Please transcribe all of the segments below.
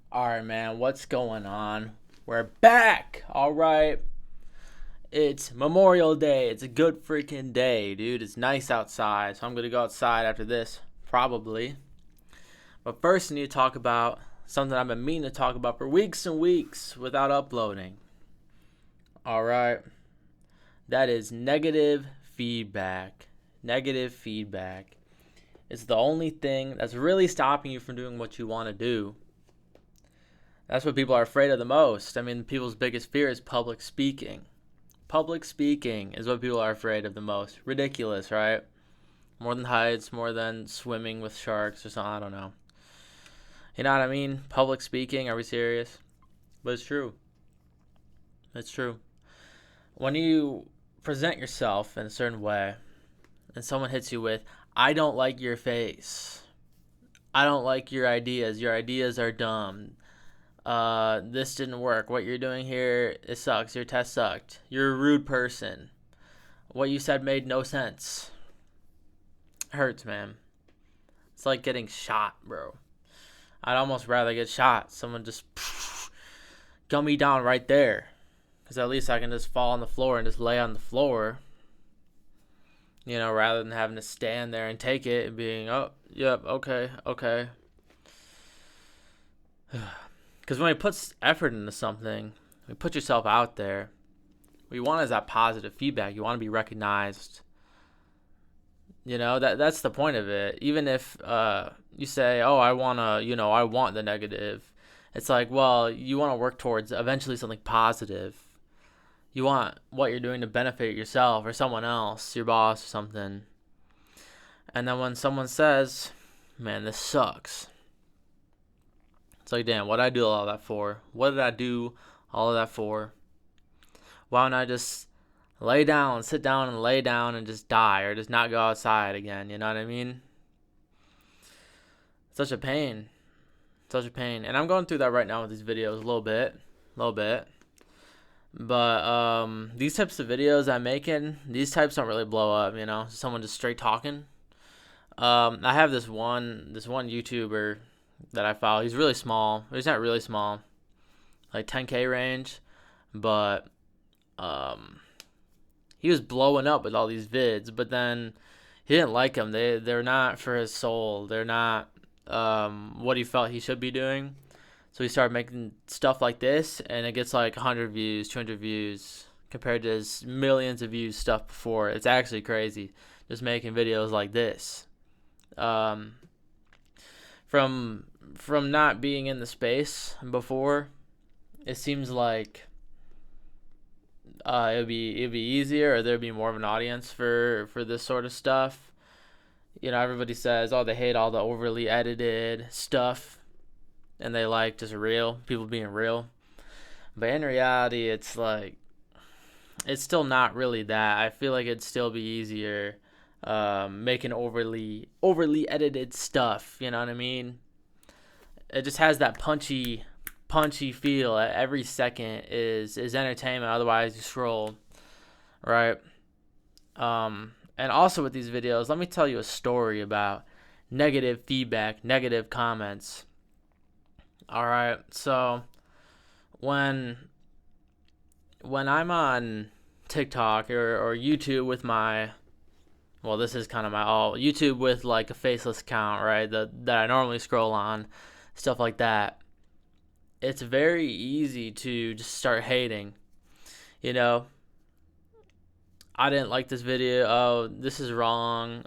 Alright, man, what's going on? We're back! Alright. It's Memorial Day. It's a good freaking day, dude. It's nice outside, so I'm gonna go outside after this, probably. But first, I need to talk about something I've been meaning to talk about for weeks and weeks without uploading. Alright. That is negative feedback. Negative feedback. It's the only thing that's really stopping you from doing what you want to do. That's what people are afraid of the most. I mean, people's biggest fear is public speaking. Public speaking is what people are afraid of the most. Ridiculous, right? More than heights, more than swimming with sharks or something. I don't know. You know what I mean? Public speaking, are we serious? But it's true. It's true. When you present yourself in a certain way and someone hits you with, I don't like your face. I don't like your ideas. Your ideas are dumb. This didn't work. What you're doing here, it sucks. Your test sucked. You're a rude person. What you said made no sense. It hurts, man. It's like getting shot, bro. I'd almost rather get shot. Someone just gun me down right there. Because at least I can just fall on the floor and just lay on the floor. You know, rather than having to stand there and take it and being, oh, yep, okay, okay. Because when we put effort into something, we put yourself out there. What you want is that positive feedback. You want to be recognized. You know, that's the point of it. Even if you say, oh, I want the negative. It's like, well, you want to work towards eventually something positive. You want what you're doing to benefit yourself or someone else, your boss or something. And then when someone says, man, this sucks. It's like, damn, what did I do all that for? What did I do all of that for? Why don't I just sit down and lay down and just die or just not go outside again? You know what I mean? Such a pain. Such a pain. And I'm going through that right now with these videos a little bit. A little bit. But these types of videos I'm making, these types don't really blow up, you know? Someone just straight talking. I have this one YouTuber that I follow. He's really small. He's not really small. Like 10K range. But he was blowing up with all these vids, but then he didn't like them. They're not for his soul. They're not what he felt he should be doing. So he started making stuff like this, and it gets like 100 views, 200 views compared to his millions of views stuff before. It's actually crazy, just making videos like this. Um, from not being in the space before, it seems like it'd be easier, or there'd be more of an audience for this sort of stuff. You know, everybody says, oh, they hate all the overly edited stuff, and they like just real people being real. But in reality, it's like it's still not really that. I feel like it'd still be easier making overly edited stuff. You know what I mean? It just has that punchy feel. Every second is entertainment. Otherwise, you scroll, right? And also with these videos, let me tell you a story about negative feedback, negative comments. All right, so when when I'm on TikTok or YouTube with my, well, this is kind of my all YouTube with like a faceless account, right? That I normally scroll on, stuff like that. It's very easy to just start hating. You know, I didn't like this video. Oh, this is wrong.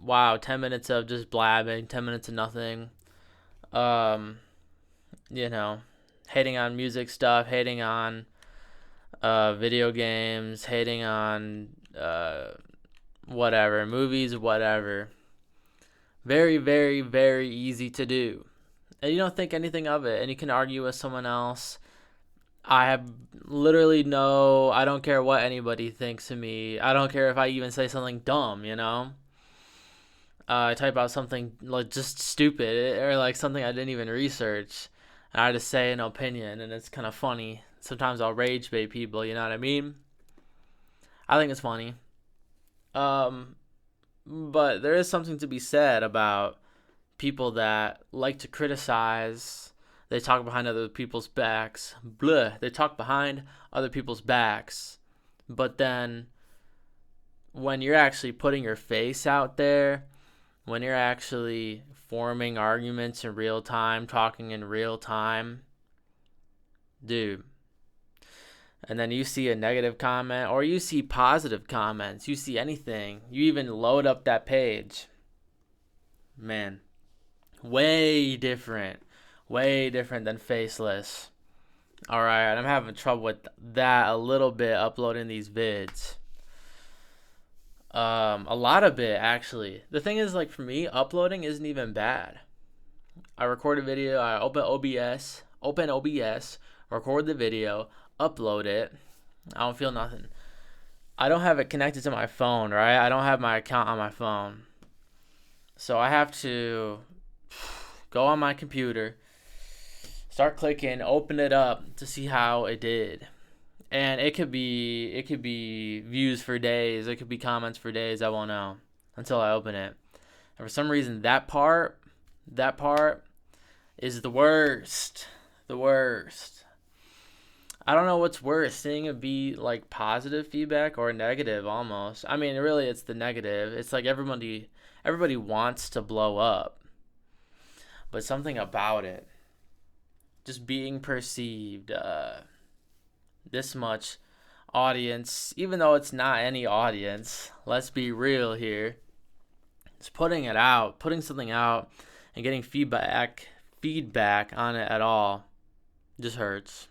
Wow, 10 minutes of just blabbing, 10 minutes of nothing. Um, you know, hating on music stuff, hating on video games, hating on whatever, movies, whatever. Very, very, very easy to do. And you don't think anything of it, and you can argue with someone else. I have literally I don't care what anybody thinks of me. I don't care if I even say something dumb, you know? I type out something like just stupid or like something I didn't even research. And I just say an opinion, and it's kind of funny. Sometimes I'll rage bait people, you know what I mean? I think it's funny. Um, but there is something to be said about people that like to criticize. They talk behind other people's backs. Blah. They talk behind other people's backs. But then when you're actually putting your face out there, when you're actually forming arguments in real time, talking in real time, dude, and then you see a negative comment or you see positive comments, you see anything, you even load up that page, man, way different than faceless. All right, I'm having trouble with that a little bit, uploading these vids. A lot of it, actually. The thing is, like, for me, uploading isn't even bad. I record a video, I open OBS, record the video, upload it. I don't feel nothing. I don't have it connected to my phone, right? I don't have my account on my phone. So I have to go on my computer, start clicking, open it up to see how it did. And it could be views for days, it could be comments for days, I won't know until I open it. And for some reason that part is the worst. The worst. I don't know what's worse, seeing it be like positive feedback or negative almost. I mean, really it's the negative. It's like everybody wants to blow up. But something about it, just being perceived, this much audience, even though it's not any audience, let's be real here. It's putting something out and getting feedback on it at all just hurts.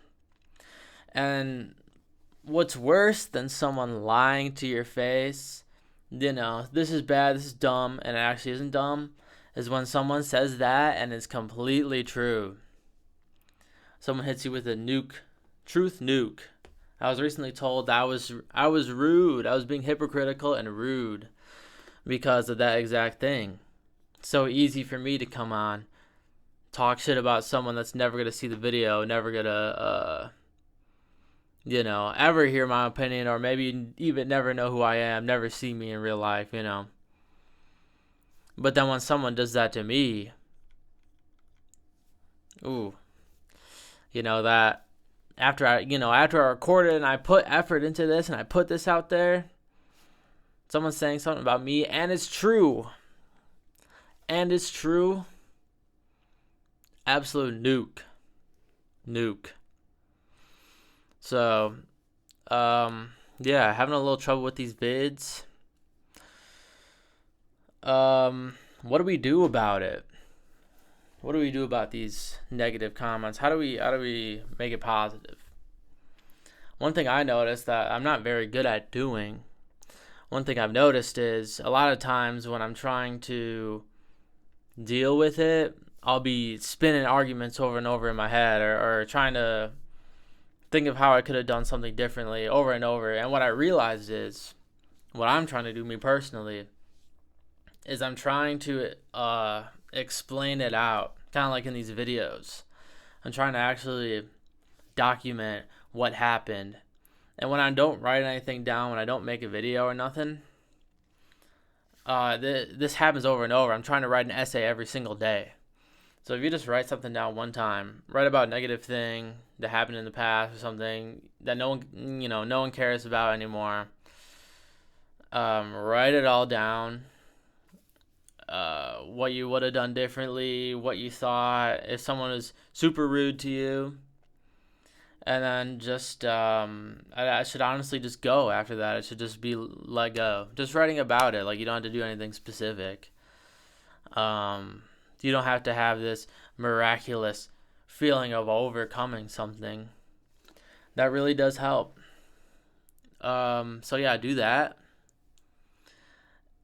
And what's worse than someone lying to your face, this is bad, this is dumb, and it actually isn't dumb, is when someone says that and it's completely true. Someone hits you with a truth nuke. I was recently told that I was rude. I was being hypocritical and rude because of that exact thing. It's so easy for me to come on, talk shit about someone that's never gonna see the video, never gonna ever hear my opinion, or maybe even never know who I am, never see me in real life, But then when someone does that to me, that after I recorded and I put effort into this and I put this out there, someone's saying something about me and it's true. Absolute nuke. So, having a little trouble with these vids. What do we do about it? What do we do about these negative comments? How do we make it positive? One thing I noticed that I'm not very good at doing, one thing I've noticed is a lot of times when I'm trying to deal with it, I'll be spinning arguments over and over in my head or trying to think of how I could have done something differently over and over. And what I realized is, what I'm trying to do, me personally, is I'm trying to explain it out, kind of like in these videos. I'm trying to actually document what happened. And when I don't write anything down, when I don't make a video or nothing, this happens over and over. I'm trying to write an essay every single day. So if you just write something down one time, write about a negative thing that happened in the past or something that no one cares about anymore. Write it all down. What you would have done differently, what you thought, if someone was super rude to you. And then just, I should honestly just go after that. It should just be let go. Just writing about it, like you don't have to do anything specific. You don't have to have this miraculous feeling of overcoming something. That really does help. So yeah, do that.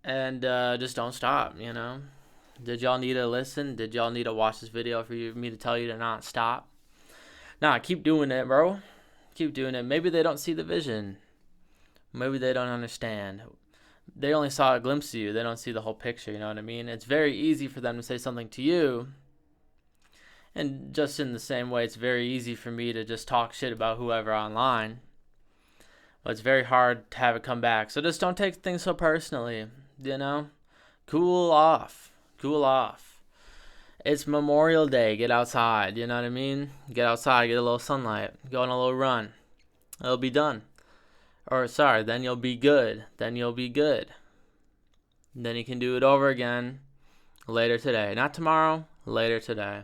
And just don't stop, Did y'all need to listen? Did y'all need to watch this video for me to tell you to not stop? Nah, keep doing it, bro. Keep doing it. Maybe they don't see the vision. Maybe they don't understand. They only saw a glimpse of you. They don't see the whole picture, you know what I mean? It's very easy for them to say something to you. And just in the same way, it's very easy for me to just talk shit about whoever online. But it's very hard to have it come back. So just don't take things so personally, Cool off. It's Memorial Day. Get outside. You know what I mean? Get outside. Get a little sunlight. Go on a little run. It'll be done. Or, sorry, then you'll be good. Then you'll be good. Then you can do it over again later today. Not tomorrow, later today.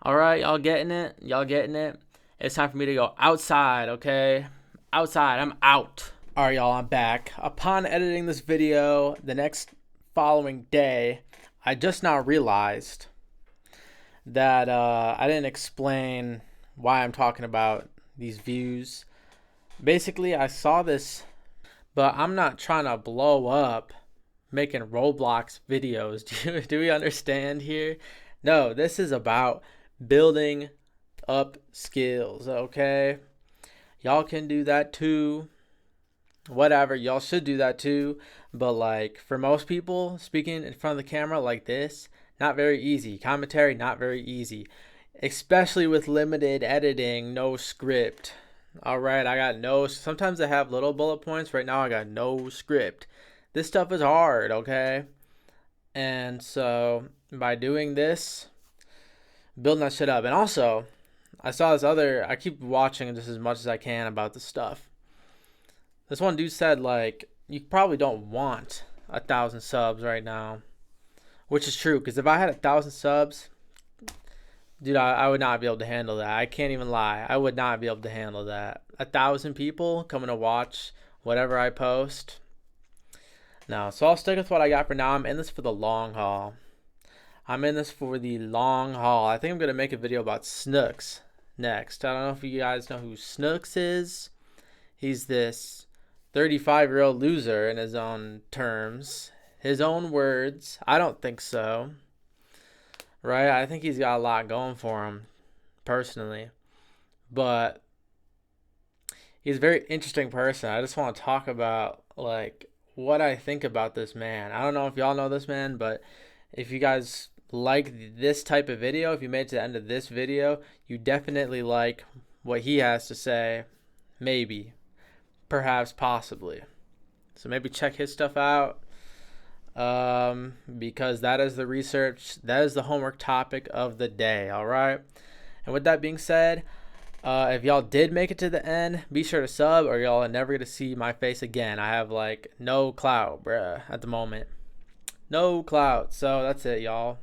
Alright, y'all getting it? Y'all getting it? It's time for me to go outside, okay? Outside. I'm out. Alright, y'all, I'm back. Upon editing this video the next following day, I just now realized that I didn't explain why I'm talking about these views. Basically, I saw this, but I'm not trying to blow up making Roblox videos. Do we understand here? No, this is about building up skills, okay? Y'all can do that too. Whatever, y'all should do that too. But like for most people, speaking in front of the camera like this, not very easy. Commentary, not very easy. Especially with limited editing, no script. Alright, I got no, sometimes I have little bullet points. Right now I got no script. This stuff is hard, okay? And so by doing this, building that shit up. And also, I saw this other, I keep watching just as much as I can about this stuff. This one dude said, like, you probably don't want 1,000 subs right now. Which is true, because if I had 1,000 subs, dude, I would not be able to handle that. I can't even lie. I would not be able to handle that. 1,000 people coming to watch whatever I post. No, so I'll stick with what I got for now. I'm in this for the long haul. I'm in this for the long haul. I think I'm going to make a video about Snooks next. I don't know if you guys know who Snooks is. He's this 35-year-old loser in his own terms. His own words. I don't think so. Right? I think he's got a lot going for him, personally. But he's a very interesting person. I just want to talk about, like, what I think about this man. I don't know if y'all know this man, but if you guys like this type of video, if you made it to the end of this video, you definitely like what he has to say. Maybe. Perhaps, possibly. So maybe check his stuff out. Because that is the research, that is the homework topic of the day. All right. And with that being said, if y'all did make it to the end, be sure to sub, or y'all are never gonna see my face again. I have like no clout, bruh, at the moment. No clout. So that's it, y'all.